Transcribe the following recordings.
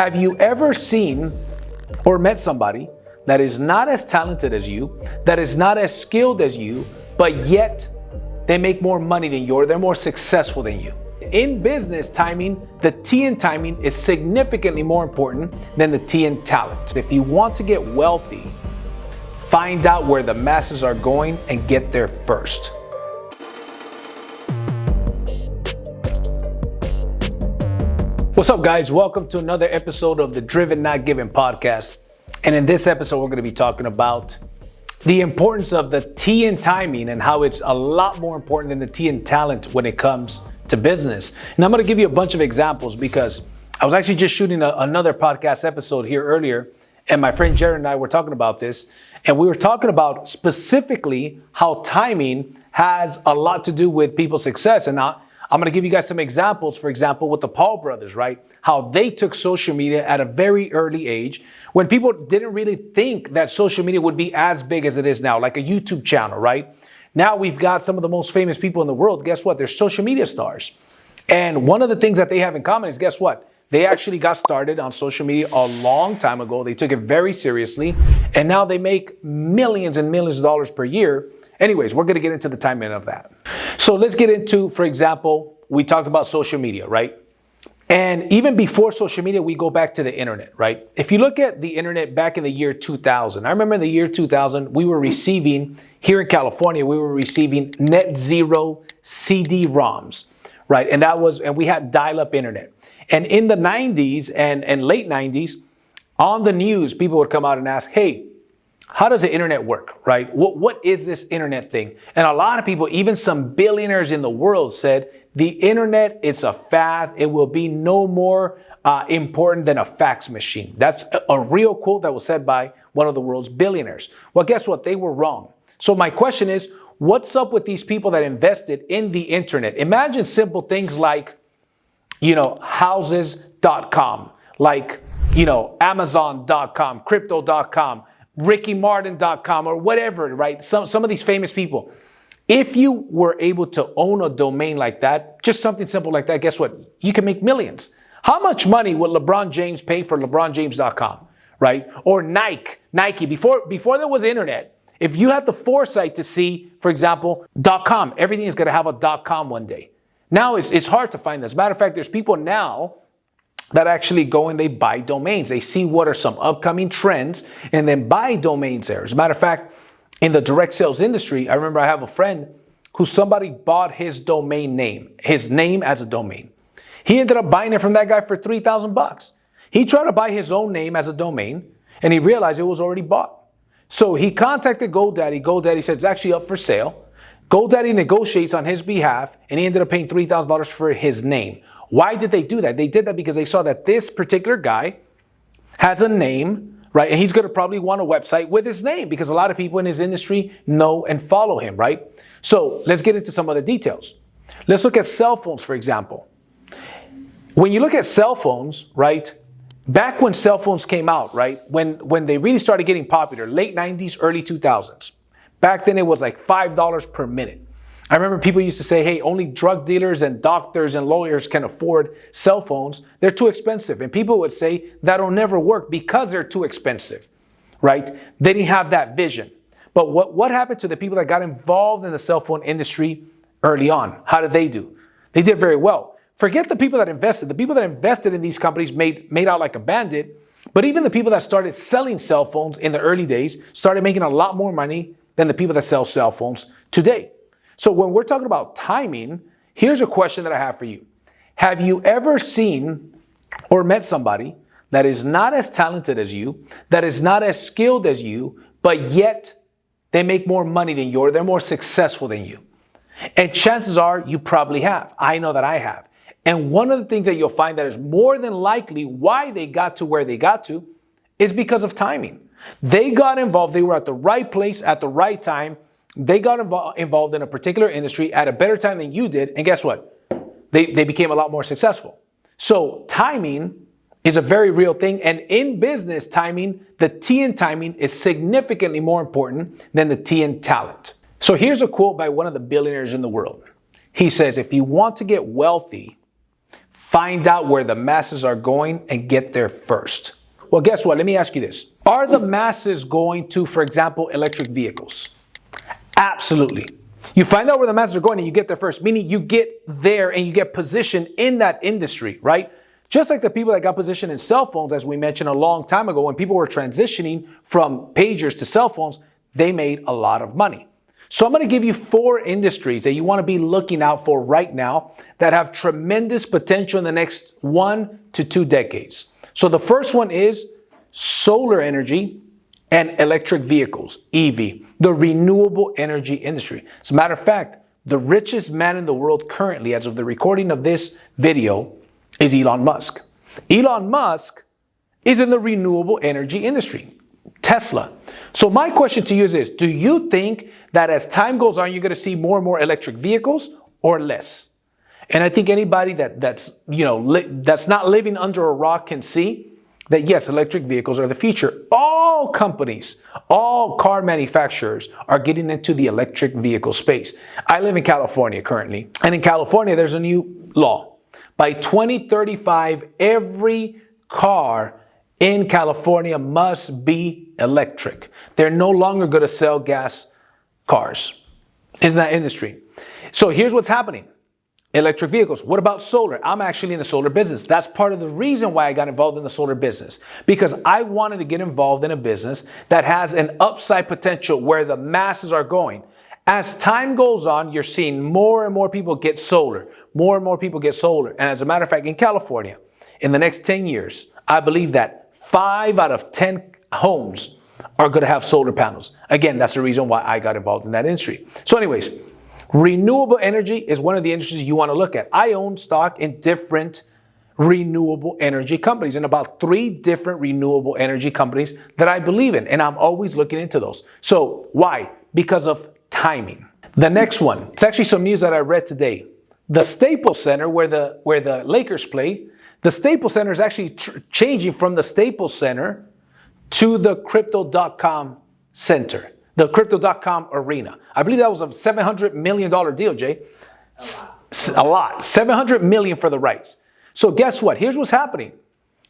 Have you ever seen or met somebody that is not as talented as you, that is not as skilled as you, but yet they make more money than you, or they're more successful than you? In business, timing, the T in timing is significantly more important than the T in talent. If you want to get wealthy, find out where the masses are going and get there first. What's up, guys? Welcome to another episode of the Driven Not Given podcast. And in this episode, we're going to be talking about the importance of the T in timing and how it's a lot more important than the T in talent when it comes to business. And I'm going to give you a bunch of examples because I was actually just shooting another podcast episode here earlier, and my friend Jared and I were talking about this, and we were talking about specifically how timing has a lot to do with people's success. And now I'm going to give you guys some examples, for example, with the Paul brothers, right? How they took social media at a very early age when people didn't really think that social media would be as big as it is now, like a YouTube channel, right? Now we've got some of the most famous people in the world. Guess what? They're social media stars. And one of the things that they have in common is, guess what? They actually got started on social media a long time ago. They took it very seriously. And now they make millions and millions of dollars per year. Anyways, we're going to get into the timing of that. So let's get into, for example, we talked about social media, right? And even before social media, we go back to the internet, right? If you look at the internet back in the year 2000, I remember in the year 2000, we were receiving, here in California, we were receiving net zero CD-ROMs, right? And we had dial-up internet. And in the 90s and late 90s, on the news, people would come out and ask, hey, how does the internet work, right? What is this internet thing? And a lot of people, even some billionaires in the world, said the internet is a fad. It will be no more important than a fax machine. That's a real quote that was said by one of the world's billionaires. Well, guess what? They were wrong. So my question is, what's up with these people that invested in the internet? Imagine simple things like, houses.com, like, Amazon.com, crypto.com, RickyMartin.com, or whatever, right? Some of these famous people. If you were able to own a domain like that, just something simple like that, guess what? You can make millions. How much money would LeBron James pay for LeBronJames.com, right? Or Nike, before there was internet, if you had the foresight to see, for example, .com, everything is going to have a .com one day. Now it's hard to find this. Matter of fact, there's people now that actually go and they buy domains. They see what are some upcoming trends and then buy domains there. As a matter of fact, in the direct sales industry, I remember I have a friend who somebody bought his domain name, his name as a domain. He ended up buying it from that guy for $3,000. He tried to buy his own name as a domain and he realized it was already bought. So he contacted GoDaddy. GoDaddy said it's actually up for sale. GoDaddy negotiates on his behalf and he ended up paying $3,000 for his name. Why did they do that? They did that because they saw that this particular guy has a name, right? And he's going to probably want a website with his name because a lot of people in his industry know and follow him, right? So let's get into some of the details. Let's look at cell phones, for example. When you look at cell phones, right? Back when cell phones came out, right? When they really started getting popular, late 90s, early 2000s. Back then it was like $5 per minute. I remember people used to say, hey, only drug dealers and doctors and lawyers can afford cell phones. They're too expensive. And people would say that'll never work because they're too expensive, right? They didn't have that vision. But what happened to the people that got involved in the cell phone industry early on? How did they do? They did very well. Forget the people that invested. The people that invested in these companies made out like a bandit. But even the people that started selling cell phones in the early days started making a lot more money than the people that sell cell phones today. So when we're talking about timing, here's a question that I have for you. Have you ever seen or met somebody that is not as talented as you, that is not as skilled as you, but yet they make more money than you, or they're more successful than you? And chances are you probably have. I know that I have. And one of the things that you'll find that is more than likely why they got to where they got to is because of timing. They got involved. They were at the right place at the right time. They got involved in a particular industry at a better time than you did. And guess what? They became a lot more successful. So timing is a very real thing. And in business, timing, the T in timing is significantly more important than the T in talent. So here's a quote by one of the billionaires in the world. He says, if you want to get wealthy, find out where the masses are going and get there first. Well, guess what? Let me ask you this. Are the masses going to, for example, electric vehicles? Absolutely. You find out where the masses are going and you get there first, meaning you get there and you get positioned in that industry, right? Just like the people that got positioned in cell phones, as we mentioned a long time ago, when people were transitioning from pagers to cell phones, they made a lot of money. So I'm going to give you 4 industries that you want to be looking out for right now that have tremendous potential in the next 1 to 2 decades. So the first one is solar energy and electric vehicles, EV, the renewable energy industry. As a matter of fact, the richest man in the world currently, as of the recording of this video, is Elon Musk. Elon Musk is in the renewable energy industry, Tesla. So my question to you is this: do you think that as time goes on, you're going to see more and more electric vehicles or less? And I think anybody that's not living under a rock can see that yes, electric vehicles are the future. All companies, all car manufacturers are getting into the electric vehicle space. I live in California currently, and in California, there's a new law. By 2035, every car in California must be electric. They're no longer going to sell gas cars. Isn't that industry? So here's what's happening. Electric vehicles. What about solar? I'm actually in the solar business. That's part of the reason why I got involved in the solar business, because I wanted to get involved in a business that has an upside potential where the masses are going. As time goes on, you're seeing more and more people get solar. More and more people get solar. And as a matter of fact, in California, in the next 10 years, I believe that 5 out of 10 homes are going to have solar panels. Again, that's the reason why I got involved in that industry. So anyways, renewable energy is one of the industries you want to look at. I own stock in different renewable energy companies, and about 3 different renewable energy companies that I believe in, and I'm always looking into those. So why? Because of timing. The next one, it's actually some news that I read today. The Staples Center, where the Lakers play, the Staples Center is actually changing from the Staples Center to the Crypto.com Center, the Crypto.com Arena. I believe that was a $700 million deal, Jay. A lot. $700 million for the rights. So guess what? Here's what's happening.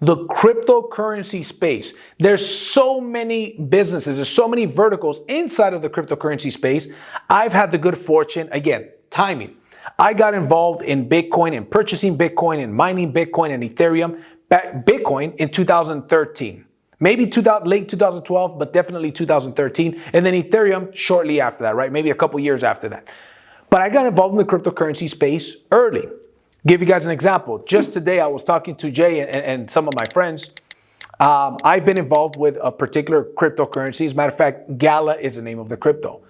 The cryptocurrency space. There's so many businesses, there's so many verticals inside of the cryptocurrency space. I've had the good fortune, again, timing. I got involved in Bitcoin and purchasing Bitcoin and mining Bitcoin and Ethereum, Bitcoin in 2013. Maybe late 2012, but definitely 2013. And then Ethereum shortly after that, right? Maybe a couple years after that. But I got involved in the cryptocurrency space early. Give you guys an example. Just today, I was talking to Jay and some of my friends. I've been involved with a particular cryptocurrency. As a matter of fact, Gala is the name of the crypto.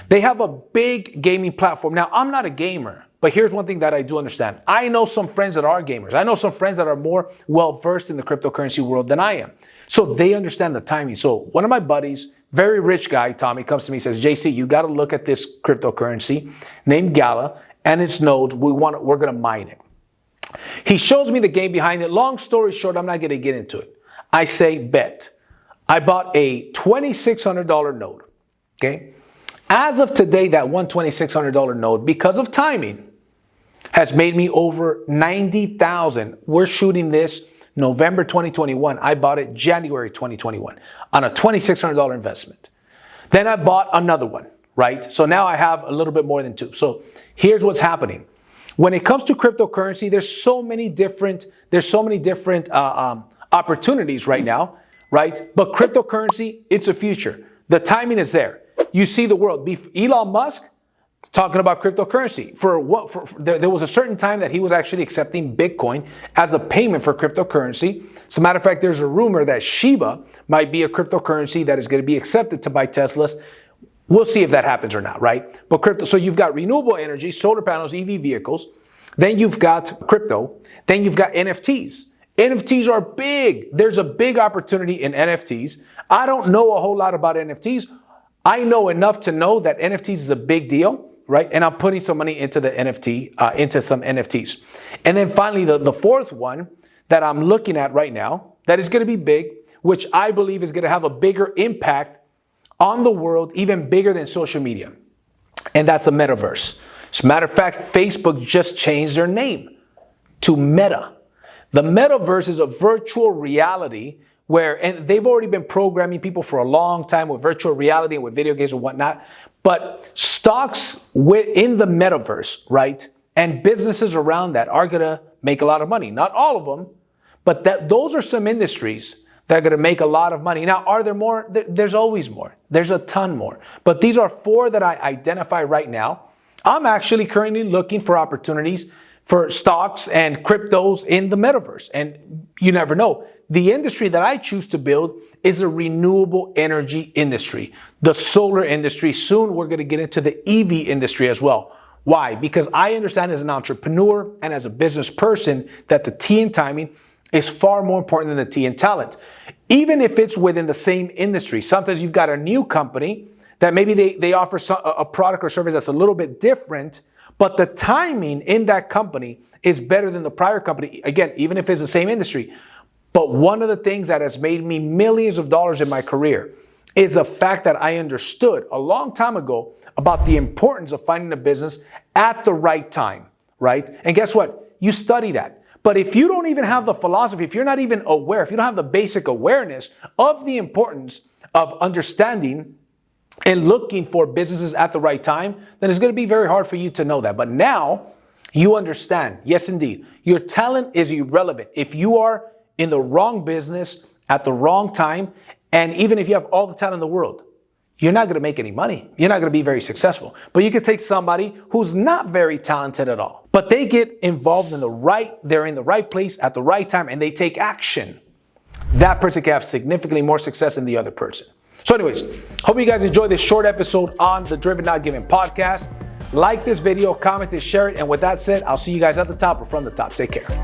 They have a big gaming platform. Now, I'm not a gamer, but here's one thing that I do understand. I know some friends that are gamers. I know some friends that are more well-versed in the cryptocurrency world than I am. So they understand the timing. So one of my buddies, very rich guy, Tommy, comes to me and says, JC, you got to look at this cryptocurrency named Gala and its nodes. We're going to mine it. He shows me the game behind it. Long story short, I'm not going to get into it. I say bet. I bought a $2,600 node. Okay. As of today, that one $2,600 node, because of timing, has made me over $90,000. We're shooting this November 2021. I bought it January 2021 on a $2,600 investment. Then I bought another one, right? So now I have a little bit more than 2. So here's what's happening. When it comes to cryptocurrency, there's so many different opportunities right now, right? But cryptocurrency, it's a future. The timing is there. You see the world. Elon Musk talking about cryptocurrency. There was a certain time that he was actually accepting Bitcoin as a payment for cryptocurrency. As a matter of fact, there's a rumor that Shiba might be a cryptocurrency that is going to be accepted to buy Teslas. We'll see if that happens or not, right? But crypto, so you've got renewable energy, solar panels, EV vehicles. Then you've got crypto. Then you've got NFTs. NFTs are big. There's a big opportunity in NFTs. I don't know a whole lot about NFTs. I know enough to know that NFTs is a big deal, right? And I'm putting some money into the NFT, into some NFTs. And then finally, the fourth one that I'm looking at right now that is going to be big, which I believe is going to have a bigger impact on the world, even bigger than social media. And that's the metaverse. As a matter of fact, Facebook just changed their name to Meta. The metaverse is a virtual reality and they've already been programming people for a long time with virtual reality and with video games and whatnot. But stocks in the metaverse, right, and businesses around that are going to make a lot of money. Not all of them, but those are some industries that are going to make a lot of money. Now, are there more? There's always more. There's a ton more. But these are 4 that I identify right now. I'm actually currently looking for opportunities for stocks and cryptos in the metaverse. And you never know. The industry that I choose to build is a renewable energy industry, the solar industry. Soon we're going to get into the EV industry as well. Why? Because I understand as an entrepreneur and as a business person that the T in timing is far more important than the T in talent. Even if it's within the same industry, sometimes you've got a new company that maybe they offer a product or service that's a little bit different, but the timing in that company is better than the prior company. Again, even if it's the same industry. But one of the things that has made me millions of dollars in my career is the fact that I understood a long time ago about the importance of finding a business at the right time, right? And guess what? You study that. But if you don't even have the philosophy, if you're not even aware, if you don't have the basic awareness of the importance of understanding and looking for businesses at the right time, then it's going to be very hard for you to know that. But now you understand, yes, indeed, your talent is irrelevant. If you are in the wrong business at the wrong time, and even if you have all the talent in the world, you're not going to make any money. You're not going to be very successful. But you could take somebody who's not very talented at all, but they get involved they're in the right place at the right time, and they take action. That person can have significantly more success than the other person. So anyways, hope you guys enjoyed this short episode on the Driven Not Given podcast. Like this video, comment it, share it. And with that said, I'll see you guys at the top or from the top. Take care.